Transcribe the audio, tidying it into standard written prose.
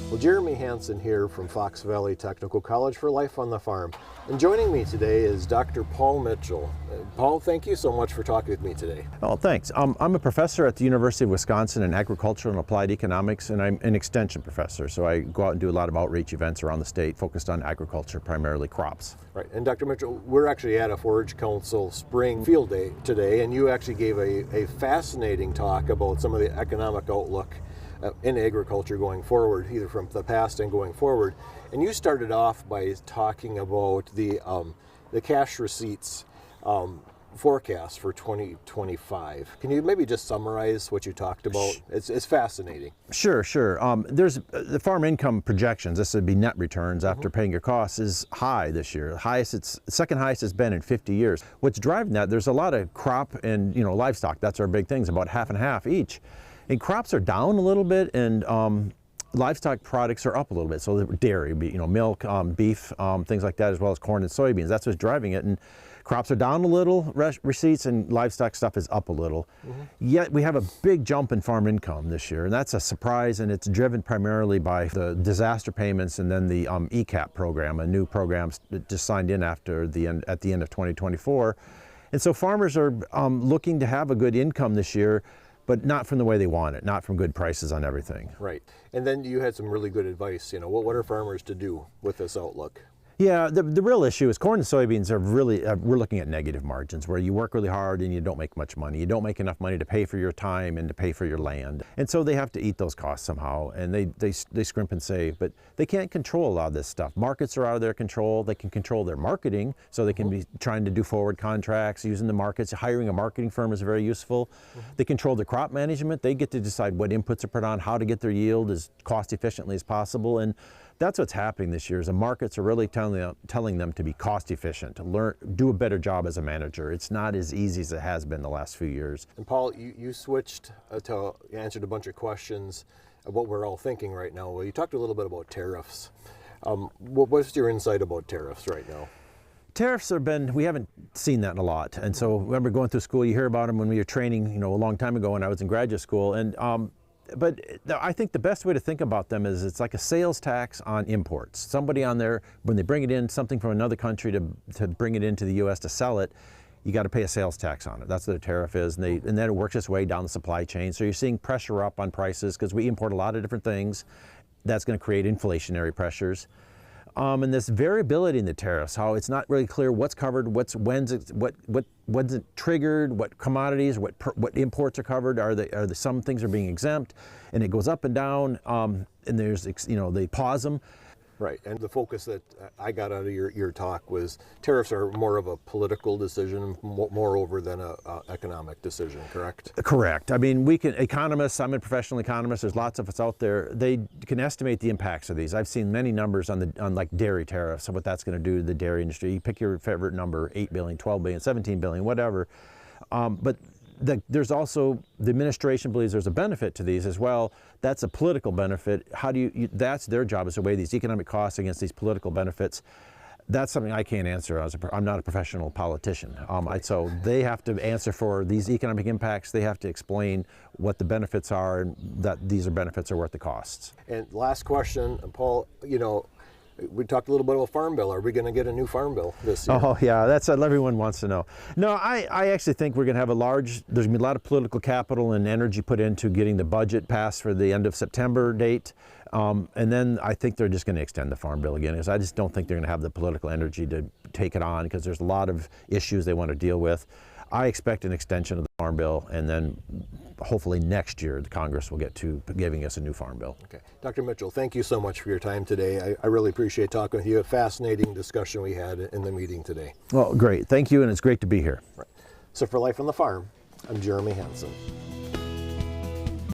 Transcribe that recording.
Well, Jeremy Hansen here from Fox Valley Technical College for Life on the Farm. And joining me today is Dr. Paul Mitchell. Paul, thank you so much for talking with me today. Oh, thanks. I'm a professor at the University of Wisconsin in agricultural and applied economics, and I'm an extension professor. So I go out and do a lot of outreach events around the state focused on agriculture, primarily crops. Right. And Dr. Mitchell, we're actually at a Forage Council Spring Field Day today, and you actually gave a fascinating talk about some of the economic outlook in agriculture going forward, either from the past and going forward. And you started off by talking about the cash receipts forecast for 2025. Can you maybe just summarize what you talked about? It's fascinating. Sure. There's the farm income projections. This would be net returns after paying your costs is high this year. Second highest it's been in 50 years. What's driving that? There's a lot of crop and livestock. That's our big things, about half and half each. And crops are down a little bit, and livestock products are up a little bit. So dairy, milk, beef, things like that, as well as corn and soybeans. That's what's driving it. And crops are down a little, receipts, and livestock stuff is up a little. Yet we have a big jump in farm income this year, and that's a surprise, and it's driven primarily by the disaster payments and then the ECAP program, a new program that just signed in at the end of 2024. And so farmers are looking to have a good income this year, but not from the way they want it, not from good prices on everything. Right. And then you had some really good advice. What are farmers to do with this outlook? Yeah, the real issue is corn and soybeans are really, we're looking at negative margins where you work really hard and you don't make much money. You don't make enough money to pay for your time and to pay for your land. And so they have to eat those costs somehow, and they scrimp and save, but they can't control a lot of this stuff. Markets are out of their control. They can control their marketing, so they can be trying to do forward contracts, using the markets. Hiring a marketing firm is very useful. They control the crop management. They get to decide what inputs are put on, how to get their yield as cost efficiently as possible. And that's what's happening this year is the markets are really telling them to be cost efficient, to do a better job as a manager. It's not as easy as it has been the last few years. And Paul, you switched to answered a bunch of questions of what we're all thinking right now. Well, you talked a little bit about tariffs. What's your insight about tariffs right now? Tariffs we haven't seen that in a lot. And so remember going through school, you hear about them when we were training, a long time ago when I was in graduate school. And but I think the best way to think about them is it's like a sales tax on imports. Somebody on there, when they bring it in, something from another country to bring it into the U.S. to sell it, you got to pay a sales tax on it. That's what a tariff is, and then it works its way down the supply chain. So you're seeing pressure up on prices because we import a lot of different things. That's going to create inflationary pressures. And this variability in the tariffs, how it's not really clear what's covered, when's it triggered, what commodities, what imports are covered, some things are being exempt, and it goes up and down, and there's, they pause them. Right, and the focus that I got out of your talk was tariffs are more of a political decision, moreover than an economic decision, correct? Correct. I mean, economists, I'm a professional economist, there's lots of us out there, they can estimate the impacts of these. I've seen many numbers on like dairy tariffs, and what that's going to do to the dairy industry. You pick your favorite number, 8 billion, 12 billion, 17 billion, whatever. But there's also, the administration believes there's a benefit to these as well. That's a political benefit. How do that's their job, is to weigh these economic costs against these political benefits. That's something I can't answer. I'm not a professional politician. So they have to answer for these economic impacts. They have to explain what the benefits are and that these benefits are worth the costs. And last question, Paul, we talked a little bit about Farm Bill. Are we going to get a new Farm Bill this year? Oh, yeah, that's what everyone wants to know. No, I actually think we're going to have there's going to be a lot of political capital and energy put into getting the budget passed for the end of September date. And then I think they're just going to extend the Farm Bill again, because I just don't think they're going to have the political energy to take it on, because there's a lot of issues they want to deal with. I expect an extension of the Farm Bill, and then hopefully next year the Congress will get to giving us a new Farm Bill. Okay. Dr. Mitchell, thank you so much for your time today. I really appreciate talking with you. A fascinating discussion we had in the meeting today. Well, great. Thank you, and it's great to be here. Right. So for Life on the Farm, I'm Jeremy Hansen.